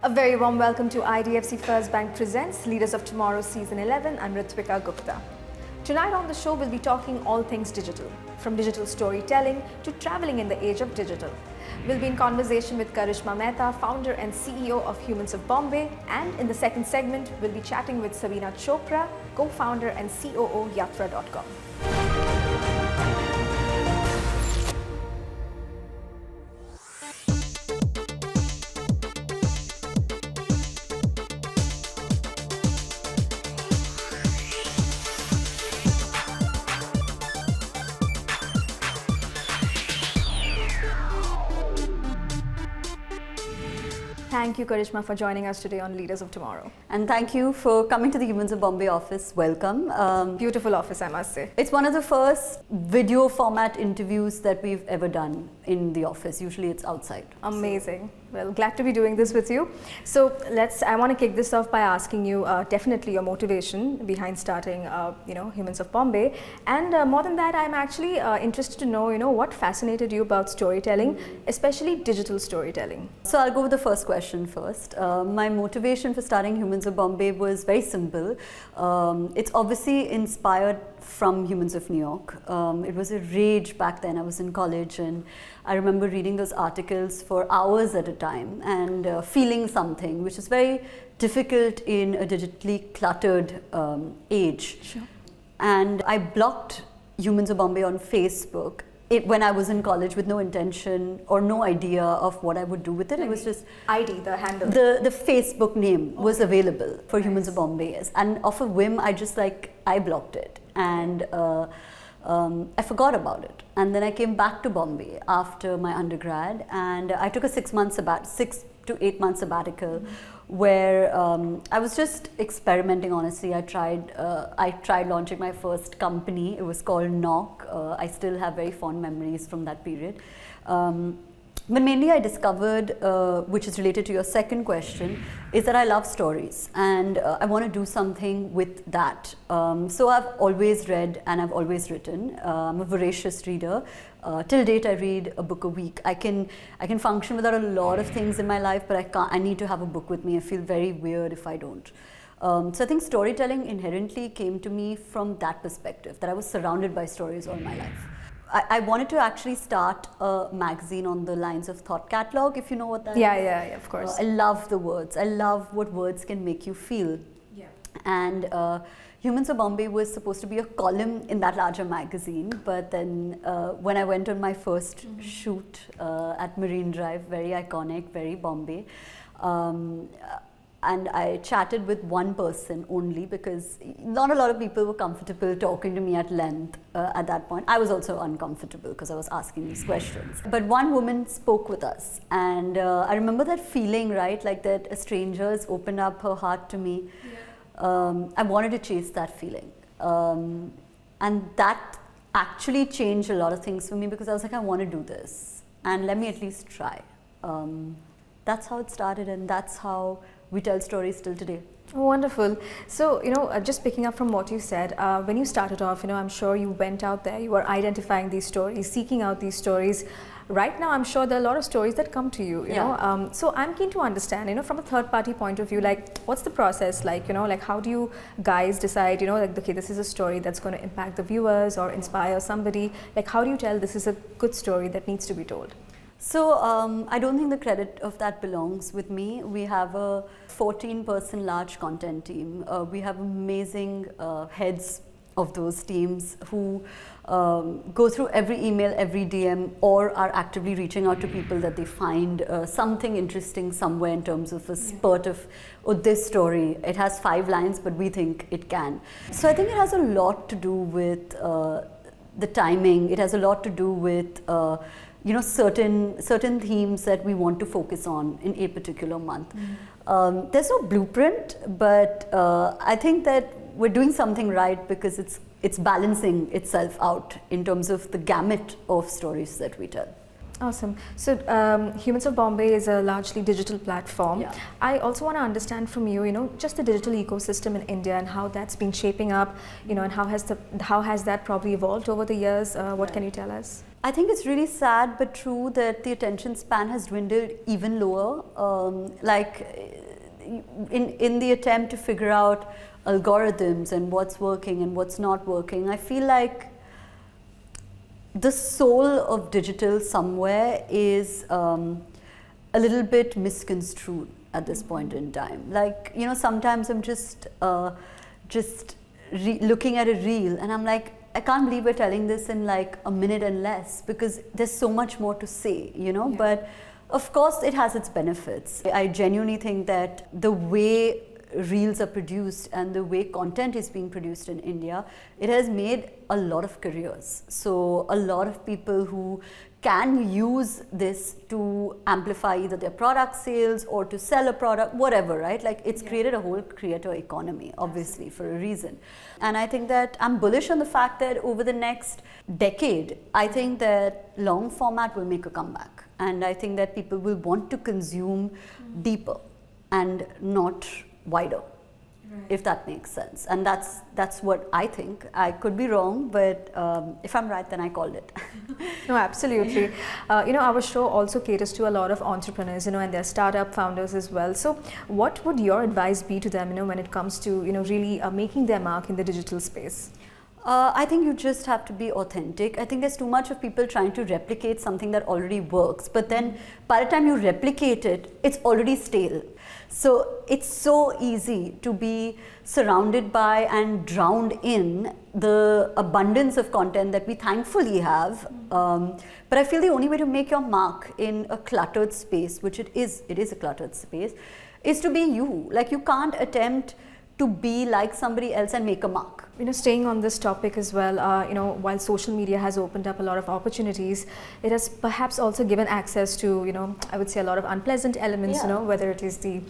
A very warm welcome to IDFC First Bank presents Leaders of Tomorrow Season 11. I'm Ritwika Gupta. Tonight on the show we'll be talking all things digital, from digital storytelling to traveling in the age of digital. We'll be in conversation with Karishma Mehta, founder and CEO of Humans of Bombay, and in the second segment we'll be chatting with Sabina Chopra, co-founder and COO Yatra.com. Thank you, Karishma, for joining us today on Leaders of Tomorrow. And thank you for coming to the Humans of Bombay office. Welcome. Beautiful office, I must say. It's one of the first video format interviews that we've ever done in the office. Usually it's outside. Amazing. Well, glad to be doing this with you. So I want to kick this off by asking you definitely your motivation behind starting, Humans of Bombay. And more than that, I'm actually interested to know, what fascinated you about storytelling, especially digital storytelling. So I'll go with the first question first. My motivation for starting Humans of Bombay was very simple. It's obviously inspired from Humans of New York. It was a rage back then. I was in college and I remember reading those articles for hours at a time and feeling something, which is very difficult in a digitally cluttered age. Sure. And I blocked Humans of Bombay on Facebook when I was in college with no intention or no idea of what I would do with it. It was just ID, the handle. The Facebook name was available for Humans of Bombay, and of a whim, I blocked it, and I forgot about it. And then I came back to Bombay after my undergrad, and I took a 6 to 8 month sabbatical, where I was just experimenting. Honestly, I tried launching my first company. It was called Knock. I still have very fond memories from that period. But mainly I discovered, which is related to your second question, is that I love stories and I want to do something with that. So I've always read and I've always written. I'm a voracious reader. Till date I read a book a week. I can function without a lot of things in my life, but I need to have a book with me. I feel very weird if I don't. So I think storytelling inherently came to me from that perspective, that I was surrounded by stories all my life. I wanted to actually start a magazine on the lines of Thought Catalog, if you know what that is. Yeah, of course. I love the words. I love what words can make you feel. Yeah. And Humans of Bombay was supposed to be a column in that larger magazine, but then when I went on my first shoot at Marine Drive, very iconic, very Bombay, and I chatted with one person only because not a lot of people were comfortable talking to me at length at that point. I was also uncomfortable because I was asking these questions. But one woman spoke with us, and I remember that feeling, right, like that a stranger's opened up her heart to me. Yeah. I wanted to chase that feeling. And that actually changed a lot of things for me because I was like, I want to do this and let me at least try. That's how it started, and that's how we tell stories till today. Oh, wonderful. So, just picking up from what you said, when you started off, I'm sure you went out there, you were identifying these stories, seeking out these stories. Right now, I'm sure there are a lot of stories that come to you, you know. So I'm keen to understand, from a third party point of view, like what's the process like, like how do you guys decide, okay, this is a story that's going to impact the viewers or inspire somebody. Like how do you tell this is a good story that needs to be told? So I don't think the credit of that belongs with me. We have a 14-person large content team. We have amazing heads of those teams who go through every email, every DM, or are actively reaching out to people that they find something interesting somewhere in terms of a spurt of, this story, it has 5 lines, but we think it can. So I think it has a lot to do with the timing. It has a lot to do with certain themes that we want to focus on in a particular month. There's no blueprint, but I think that we're doing something right because it's balancing itself out in terms of the gamut of stories that we tell. Awesome. So, Humans of Bombay is a largely digital platform. Yeah. I also want to understand from you, just the digital ecosystem in India and how that's been shaping up, and how has that probably evolved over the years? What can you tell us? I think it's really sad but true that the attention span has dwindled even lower. In the attempt to figure out algorithms and what's working and what's not working, I feel like the soul of digital somewhere is a little bit misconstrued at this point in time. Like, sometimes I'm just looking at a reel and I'm like, I can't believe we're telling this in like a minute and less, because there's so much more to say, Yeah. But of course it has its benefits. I genuinely think that the way reels are produced and the way content is being produced in India, it has made a lot of careers. So a lot of people who can use this to amplify either their product sales or to sell a product, whatever, right? Like, it's created a whole creator economy, obviously, for a reason. And I think that I'm bullish on the fact that over the next decade, I think that long format will make a comeback. And I think that people will want to consume deeper and not wider, if that makes sense. And that's what I think. I could be wrong, but if I'm right, then I called it. No, absolutely. Our show also caters to a lot of entrepreneurs, and their startup founders as well. So what would your advice be to them, when it comes to, really making their mark in the digital space? I think you just have to be authentic. I think there's too much of people trying to replicate something that already works, but then by the time you replicate it, it's already stale. So it's so easy to be surrounded by and drowned in the abundance of content that we thankfully have. But I feel the only way to make your mark in a cluttered space, which it is a cluttered space, is to be you. Like, you can't attempt to be like somebody else and make a mark. Staying on this topic as well, while social media has opened up a lot of opportunities, it has perhaps also given access to, I would say, a lot of unpleasant elements, whether it is the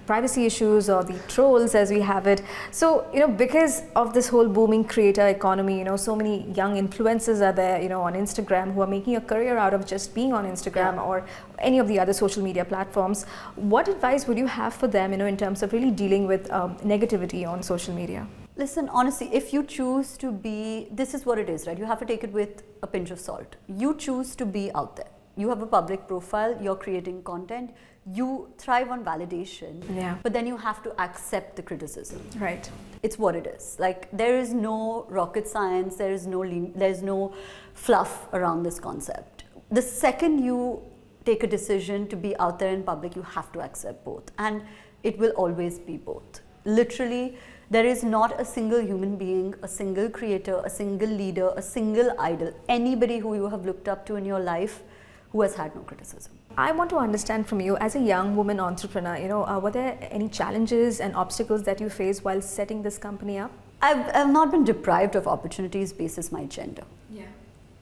privacy issues or the trolls as we have it. So, because of this whole booming creator economy, so many young influencers are there, on Instagram, who are making a career out of just being on Instagram or any of the other social media platforms. What advice would you have for them, in terms of really dealing with negativity on social media? Listen, honestly, if you choose to be, this is what it is, right? You have to take it with a pinch of salt. You choose to be out there. You have a public profile, you're creating content, you thrive on validation, but then you have to accept the criticism. Right. It's what it is. Like, there is no rocket science, there's no fluff around this concept. The second you take a decision to be out there in public, you have to accept both. And it will always be both. Literally, there is not a single human being, a single creator, a single leader, a single idol, anybody who you have looked up to in your life who has had no criticism. I want to understand from you, as a young woman entrepreneur, were there any challenges and obstacles that you faced while setting this company up? I've not been deprived of opportunities basis my gender. Yeah.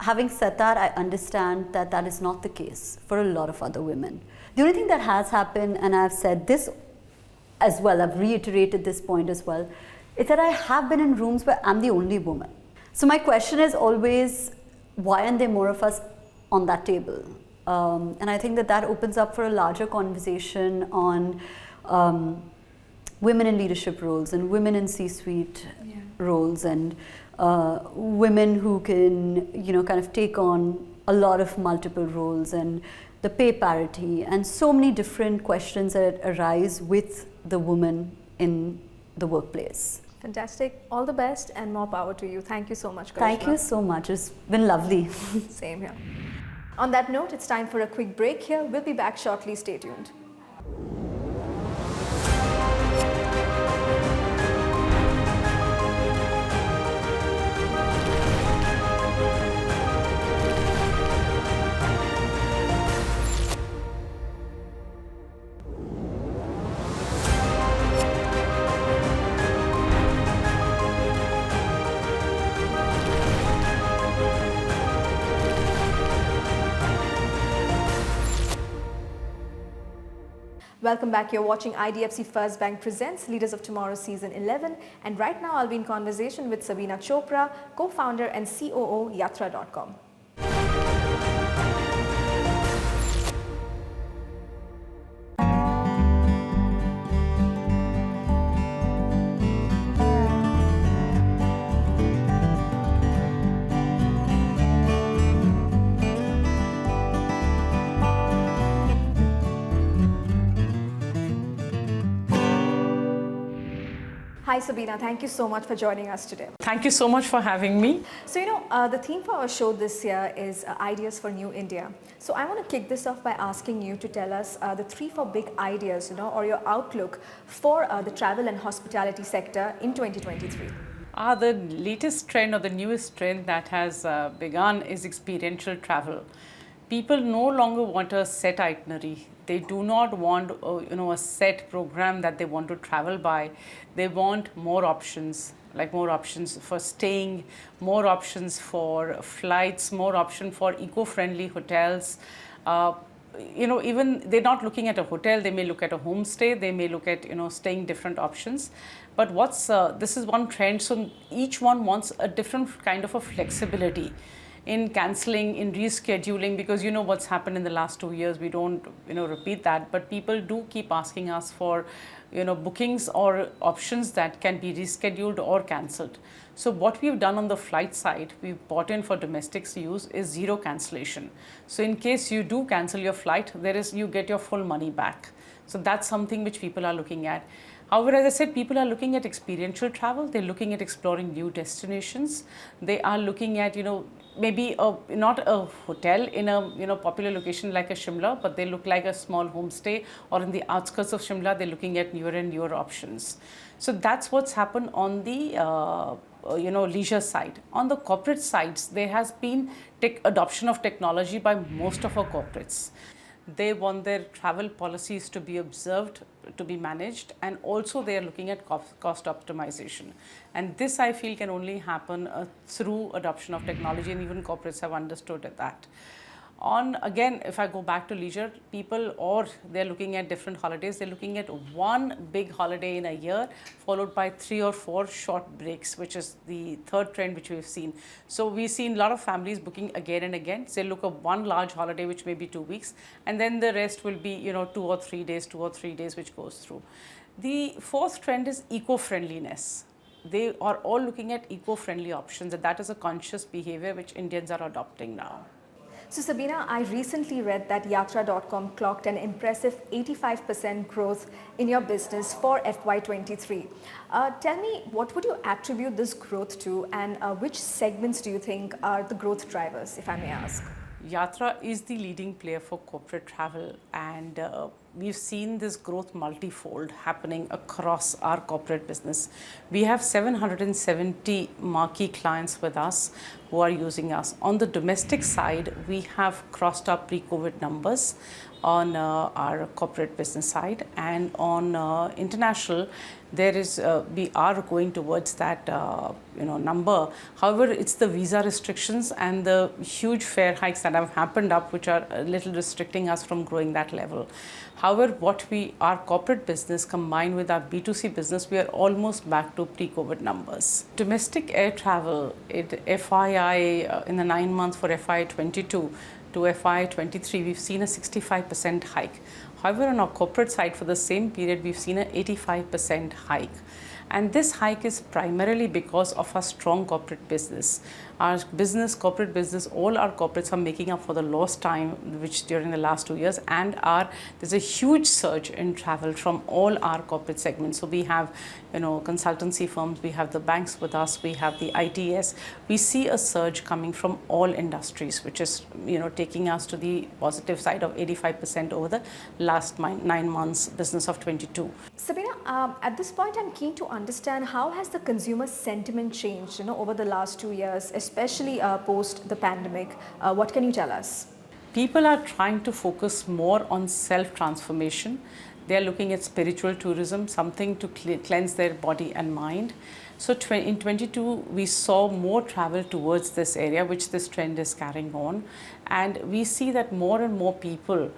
Having said that, I understand that that is not the case for a lot of other women. The only thing that has happened, and I've said this as well, I've reiterated this point as well, is that I have been in rooms where I'm the only woman. So my question is always, why aren't there more of us on that table? And I think that opens up for a larger conversation on women in leadership roles and women in C-suite roles, and women who can, kind of take on a lot of multiple roles, and the pay parity, and so many different questions that arise with the woman in the workplace. Fantastic. All the best and more power to you. Thank you so much, Karishma. Thank you so much. It's been lovely. Same here. On that note, it's time for a quick break here. We'll be back shortly. Stay tuned. Welcome back. You're watching IDFC First Bank Presents Leaders of Tomorrow Season 11, and right now I'll be in conversation with Sabina Chopra, co-founder and COO Yatra.com. Hi Sabina, thank you so much for joining us today. Thank you so much for having me. So, the theme for our show this year is Ideas for New India. So, I want to kick this off by asking you to tell us the 3-4 big ideas, or your outlook for the travel and hospitality sector in 2023. The latest trend or the newest trend that has begun is experiential travel. People no longer want a set itinerary. They do not want a set program that they want to travel by. They want more options, like more options for staying, more options for flights, more option for eco-friendly hotels. Even they're not looking at a hotel, they may look at a homestay, they may look at staying different options. But this is one trend, so each one wants a different kind of a flexibility in cancelling, in rescheduling, because what's happened in the last 2 years, we don't repeat that, but people do keep asking us for bookings or options that can be rescheduled or cancelled. So what we've done on the flight side, we've bought in for domestic use is zero cancellation. So in case you do cancel your flight, you get your full money back. So that's something which people are looking at. However, as I said, people are looking at experiential travel. They're looking at exploring new destinations. They are looking at, maybe not a hotel in a popular location like a Shimla, but they look like a small homestay, or in the outskirts of Shimla, they're looking at newer and newer options. So that's what's happened on the leisure side. On the corporate sides, there has been adoption of technology by most of our corporates. They want their travel policies to be observed, to be managed, and also they are looking at cost optimization. And this, I feel, can only happen through adoption of technology, and even corporates have understood that. Again, if I go back to leisure, they're looking at different holidays. They're looking at one big holiday in a year, followed by 3 or 4 short breaks, which is the third trend which we've seen. So we've seen a lot of families booking again and again. So they look at one large holiday, which may be 2 weeks, and then the rest will be 2 or 3 days, which goes through. The fourth trend is eco-friendliness. They are all looking at eco-friendly options, and that is a conscious behavior which Indians are adopting now. So Sabina, I recently read that Yatra.com clocked an impressive 85% growth in your business for FY23. Tell me, what would you attribute this growth to, and which segments do you think are the growth drivers, if I may ask? Yatra is the leading player for corporate travel, and we've seen this growth multifold happening across our corporate business. We have 770 marquee clients with us who are using us. On the domestic side, we have crossed our pre-COVID numbers on our corporate business side, and on international, we are going towards that number. However, it's the visa restrictions and the huge fare hikes that have happened which are a little restricting us from growing that level. However, our corporate business combined with our B2C business, we are almost back to pre-COVID numbers. Domestic air travel, FYI, in the 9 months for FY22 to FY23, we've seen a 65% hike. However, on our corporate side for the same period, we've seen an 85% hike. And this hike is primarily because of our strong corporate business. Our corporate business, all our corporates are making up for the lost time which during the last 2 years, and there's a huge surge in travel from all our corporate segments. So we have consultancy firms, we have the banks with us, we have the ITS. We see a surge coming from all industries, which is taking us to the positive side of 85% over the last 9 months business of 22. Sabina, at this point, I'm keen to understand how has the consumer sentiment changed over the last 2 years, especially post the pandemic. What can you tell us? People are trying to focus more on self-transformation. They are looking at spiritual tourism, something to cleanse their body and mind. So in 22, we saw more travel towards this area, which this trend is carrying on. And we see that more and more people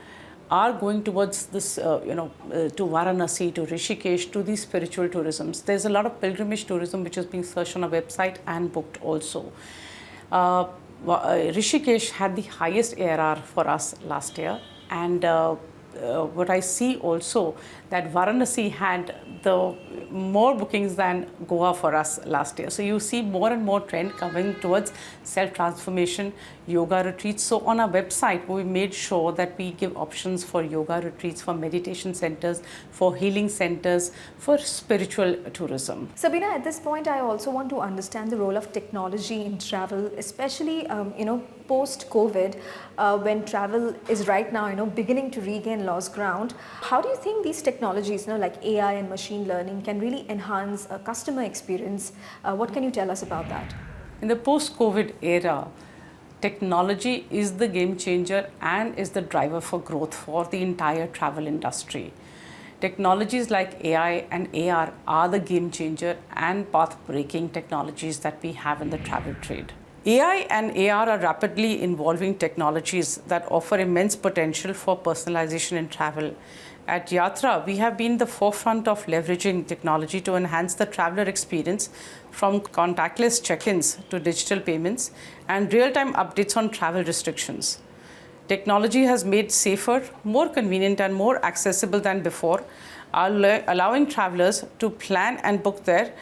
are going towards this, to Varanasi, to Rishikesh, to these spiritual tourisms. There's a lot of pilgrimage tourism which is being searched on our website and booked also. Rishikesh had the highest ARR for us last year, and what I see also, that Varanasi had the more bookings than Goa for us last year. So you see more and more trend coming towards self-transformation, yoga retreats. So on our website, we made sure that we give options for yoga retreats, for meditation centers, for healing centers, for spiritual tourism. Sabina, at this point, I also want to understand the role of technology in travel, especially post-COVID, when travel is right now beginning to regain lost ground. How do you think these technologies, like AI and machine learning, can really enhance a customer experience? What can you tell us about that? In the post-COVID era, technology is the game changer and is the driver for growth for the entire travel industry. Technologies like AI and AR are the game changer and path-breaking technologies that we have in the travel trade. AI and AR are rapidly evolving technologies that offer immense potential for personalization in travel. At Yatra, we have been the forefront of leveraging technology to enhance the traveler experience, from contactless check-ins to digital payments and real-time updates on travel restrictions. Technology has made safer, more convenient and more accessible than before, allowing travelers to plan and book their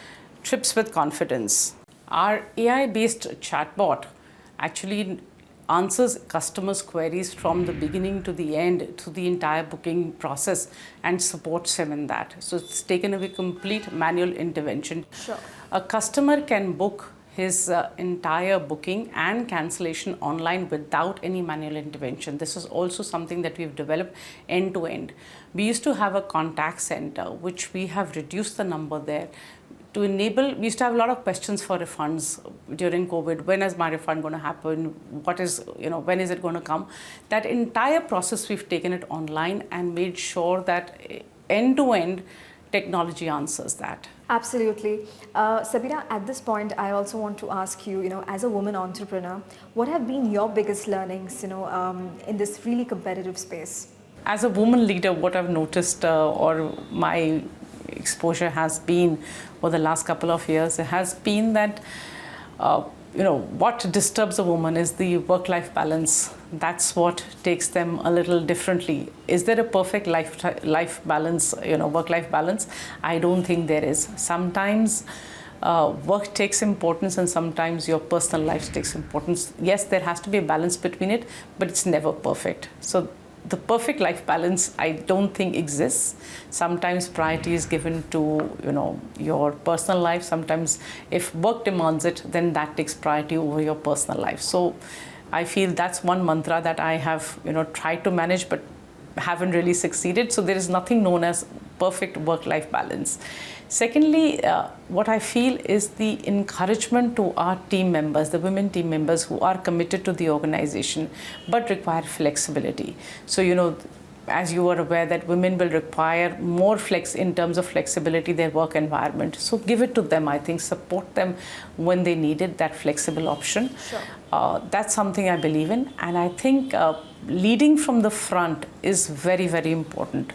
trips with confidence. Our AI-based chatbot actually answers customers' queries from the beginning to the end, to the entire booking process, and supports them in that. So it's taken away complete manual intervention. Sure. A customer can book his entire booking and cancellation online without any manual intervention. This is also something that we've developed end to end. We used to have a contact center, which we have reduced the number there. To enable, we used to have a lot of questions for refunds during COVID. When is my refund going to happen? What is, when is it going to come? That entire process, we've taken it online and made sure that end to end technology answers that. Absolutely. Sabina, at this point, I also want to ask you, as a woman entrepreneur, what have been your biggest learnings, in this really competitive space? As a woman leader, what I've noticed or my exposure has been for the last couple of years has been that what disturbs a woman is the work-life balance. That's what takes them a little differently. Is there a perfect life balance, work-life balance? I don't think there is. Sometimes work takes importance and sometimes your personal life takes importance. Yes, there has to be a balance between it, but it's never perfect. So the perfect life balance, I don't think exists. Sometimes priority is given to, your personal life. Sometimes if work demands it, then that takes priority over your personal life. So I feel that's one mantra that I have, tried to manage, but haven't really succeeded. So there is nothing known as perfect work-life balance. Secondly, what I feel is the encouragement to our team members, the women team members who are committed to the organization but require flexibility. So, as you are aware that women will require more flex in terms of flexibility, their work environment. So give it to them, I think, support them when they needed that flexible option. Sure. That's something I believe in. And I think leading from the front is very, very important.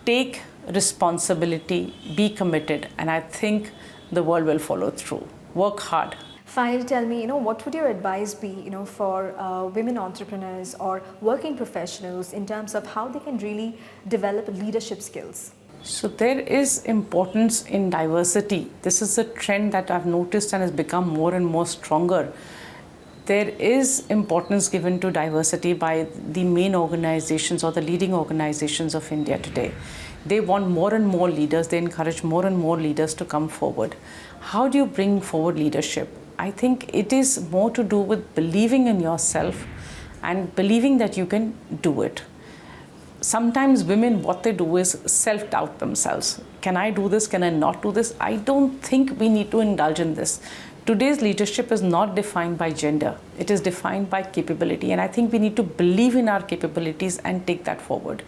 Take responsibility, be committed, and I think the world will follow through. Work hard. Finally, tell me, what would your advice be, for women entrepreneurs or working professionals in terms of how they can really develop leadership skills? So there is importance in diversity. This is a trend that I've noticed and has become more and more stronger. There is importance given to diversity by the main organizations or the leading organizations of India today. They want more and more leaders. They encourage more and more leaders to come forward. How do you bring forward leadership? I think it is more to do with believing in yourself and believing that you can do it. Sometimes women, what they do is self-doubt themselves. Can I do this? Can I not do this? I don't think we need to indulge in this. Today's leadership is not defined by gender. It is defined by capability. And I think we need to believe in our capabilities and take that forward.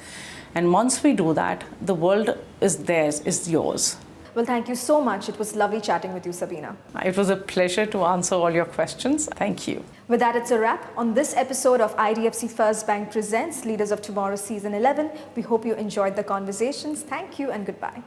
And once we do that, the world is theirs, is yours. Well, thank you so much. It was lovely chatting with you, Sabina. It was a pleasure to answer all your questions. Thank you. With that, it's a wrap on this episode of IDFC First Bank Presents Leaders of Tomorrow Season 11. We hope you enjoyed the conversations. Thank you and goodbye.